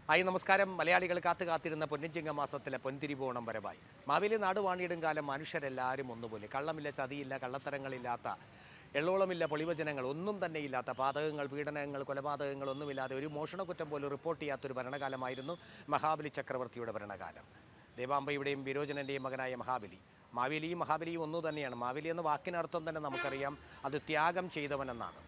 Hi നമസ്കാരം. മലയാളികൾ കാത്തിരുന്ന പൊന്നിച്ചിങ്ങ മാസത്തിലെ പൊൻതിരിവോണം വരവായി. മാവേലി നാട് വാണിയിടും കാലം മനുഷ്യരെല്ലാവരും ഒന്നുപോലെ. കള്ളമില്ല, ചതിയില്ല, കള്ളത്തരങ്ങളില്ലാത്ത, എള്ളോളമില്ല, പൊളിവചനങ്ങൾ ഒന്നും തന്നെ ഇല്ലാത്ത, പാതകങ്ങൾ, പീഡനങ്ങൾ, കൊലപാതകങ്ങൾ ഒന്നുമില്ലാതെ ഒരു മോഷണക്കുറ്റം പോലും റിപ്പോർട്ട് ചെയ്യാത്തൊരു ഭരണകാലമായിരുന്നു മഹാബലി ചക്രവർത്തിയുടെ ഭരണകാലം. ദേവാംബയുടെയും വിരോചനൻ്റെയും മകനായ മഹാബലി. മഹാബലിയും ഒന്നു തന്നെയാണ്. മാവേലി എന്ന വാക്കിനർത്ഥം തന്നെ നമുക്കറിയാം, അത് ത്യാഗം ചെയ്തവനെന്നാണ്.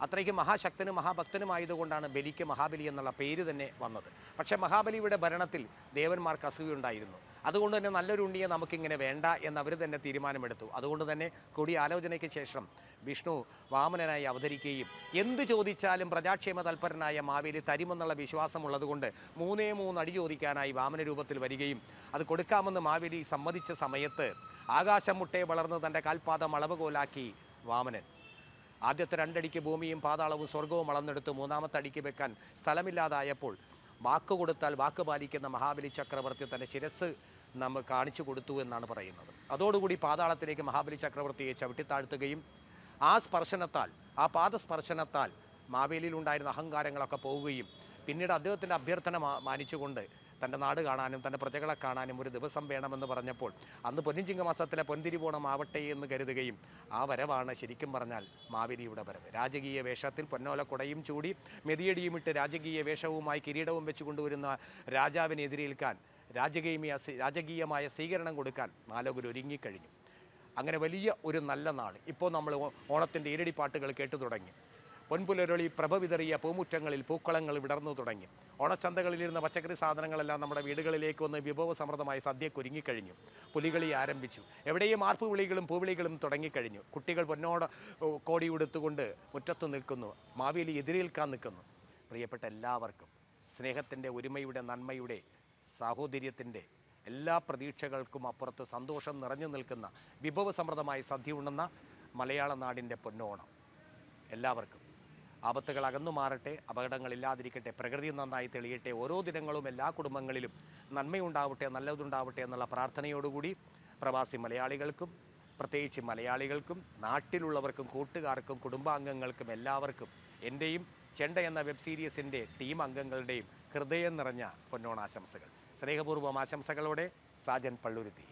അത്രയ്ക്ക് മഹാശക്തനും മഹാഭക്തനുമായതുകൊണ്ടാണ് ബലിക്ക് മഹാബലി എന്നുള്ള പേര് തന്നെ വന്നത്. പക്ഷേ മഹാബലിയുടെ ഭരണത്തിൽ ദേവന്മാർക്ക് അസൂയുണ്ടായിരുന്നു. അതുകൊണ്ട് തന്നെ നല്ലൊരു ഉണ്ണിയെ നമുക്കിങ്ങനെ വേണ്ട എന്നവർ തന്നെ തീരുമാനമെടുത്തു. അതുകൊണ്ട് തന്നെ കൂടിയ ആലോചനയ്ക്ക് ശേഷം വിഷ്ണു വാമനനായി അവതരിക്കുകയും എന്തു ചോദിച്ചാലും പ്രജാക്ഷേമ തൽപരനായ മാവേലി തരുമെന്നുള്ള വിശ്വാസമുള്ളതുകൊണ്ട് 3 അടി ചോദിക്കാനായി വാമന രൂപത്തിൽ വരികയും അത് കൊടുക്കാമെന്ന് മാവേലി സമ്മതിച്ച സമയത്ത് ആകാശം മുട്ടേ വളർന്ന് തൻ്റെ കാൽപാദം അളവുകോലാക്കി വാമനൻ. ആദ്യത്തെ 2 അടിക്ക് ഭൂമിയും പാതാളവും സ്വർഗവും അളന്നെടുത്ത് 3-ാമത്തെ അടിക്ക് വെക്കാൻ സ്ഥലമില്ലാതായപ്പോൾ വാക്ക് കൊടുത്താൽ വാക്ക് പാലിക്കുന്ന മഹാബലി ചക്രവർത്തി തൻ്റെ ശിരസ് നമ്മൾ കാണിച്ചു കൊടുത്തു എന്നാണ് പറയുന്നത്. അതോടുകൂടി പാതാളത്തിലേക്ക് മഹാബലി ചക്രവർത്തിയെ ചവിട്ടിത്താഴ്ത്തുകയും ആ പാദസ്പർശനത്താൽ മാവേലിയിലുണ്ടായിരുന്ന അഹങ്കാരങ്ങളൊക്കെ പോവുകയും പിന്നീട് അദ്ദേഹത്തിൻ്റെ അഭ്യർത്ഥന മാനിച്ചുകൊണ്ട് തൻ്റെ നാട് കാണാനും തൻ്റെ പ്രജകളെ കാണാനും ഒരു ദിവസം വേണമെന്ന് പറഞ്ഞപ്പോൾ അന്ന് പൊന്നിച്ചിങ്ങ മാസത്തിലെ പൊൻതിരിവോണം ആവട്ടെ എന്ന് കരുതുകയും ആ വരവാണ് ശരിക്കും പറഞ്ഞാൽ മാവേലിയുടെ വരവ്. രാജകീയ വേഷത്തിൽ പൊന്നോലക്കുടയും ചൂടി മെതിയടിയുമിട്ട് രാജകീയ വേഷവുമായി കിരീടവും വെച്ച് കൊണ്ടുവരുന്ന രാജാവിനെ എതിരേൽക്കാൻ രാജകീയമായ സ്വീകരണം കൊടുക്കാൻ മാലോകർ ഒരുങ്ങിക്കഴിഞ്ഞു. അങ്ങനെ വലിയ ഒരു നല്ല നാൾ. ഇപ്പോൾ നമ്മൾ ഓണത്തിൻ്റെ ഇരടിപ്പാട്ടുകൾ കേട്ടു തുടങ്ങി. പൊൻപുലരൊളി പ്രഭ വിതറിയ പൂമുറ്റങ്ങളിൽ പൂക്കളങ്ങൾ വിടർന്നു തുടങ്ങി. ഓണച്ചന്തകളിലിരുന്ന പച്ചക്കറി സാധനങ്ങളെല്ലാം നമ്മുടെ വീടുകളിലേക്ക് വന്ന് വിഭവസമൃദ്ധമായി സദ്യക്കൊരുങ്ങിക്കഴിഞ്ഞു. പുലികളി ആരംഭിച്ചു. എവിടെയും ആർപ്പുവിളികളും പൂവിളികളും തുടങ്ങിക്കഴിഞ്ഞു. കുട്ടികൾ പൊന്നോട കോടി ഉടുത്തുകൊണ്ട് മുറ്റത്ത് നിൽക്കുന്നു. മാവേലി എതിരേൽക്കാൻ നിൽക്കുന്നു. പ്രിയപ്പെട്ട എല്ലാവർക്കും സ്നേഹത്തിൻ്റെ, ഒരുമയുടെ, നന്മയുടെ, സാഹോദര്യത്തിൻ്റെ എല്ലാ പ്രതീക്ഷകൾക്കും അപ്പുറത്ത് സന്തോഷം നിറഞ്ഞു നിൽക്കുന്ന വിഭവസമൃദ്ധമായി സദ്യ ഉണ്ണുന്ന മലയാള നാടിൻ്റെ പൊന്നോണം. എല്ലാവർക്കും ആപത്തുകൾ അകന്നു മാറട്ടെ, അപകടങ്ങളില്ലാതിരിക്കട്ടെ, പ്രകൃതി നന്നായി തെളിയട്ടെ, ഓരോ ദിനങ്ങളും എല്ലാ കുടുംബങ്ങളിലും നന്മയുണ്ടാവട്ടെ, നല്ലതുണ്ടാവട്ടെ എന്നുള്ള പ്രാർത്ഥനയോടുകൂടി പ്രവാസി മലയാളികൾക്കും പ്രത്യേകിച്ച് മലയാളികൾക്കും നാട്ടിലുള്ളവർക്കും കൂട്ടുകാർക്കും കുടുംബാംഗങ്ങൾക്കും എല്ലാവർക്കും എൻ്റെയും ചെണ്ട എന്ന വെബ് സീരീസിൻ്റെ ടീം അംഗങ്ങളുടെയും ഹൃദയം നിറഞ്ഞ പൊന്നോണാശംസകൾ. സ്നേഹപൂർവ്വം ആശംസകളോടെ സാജൻ പള്ളുരുത്തി.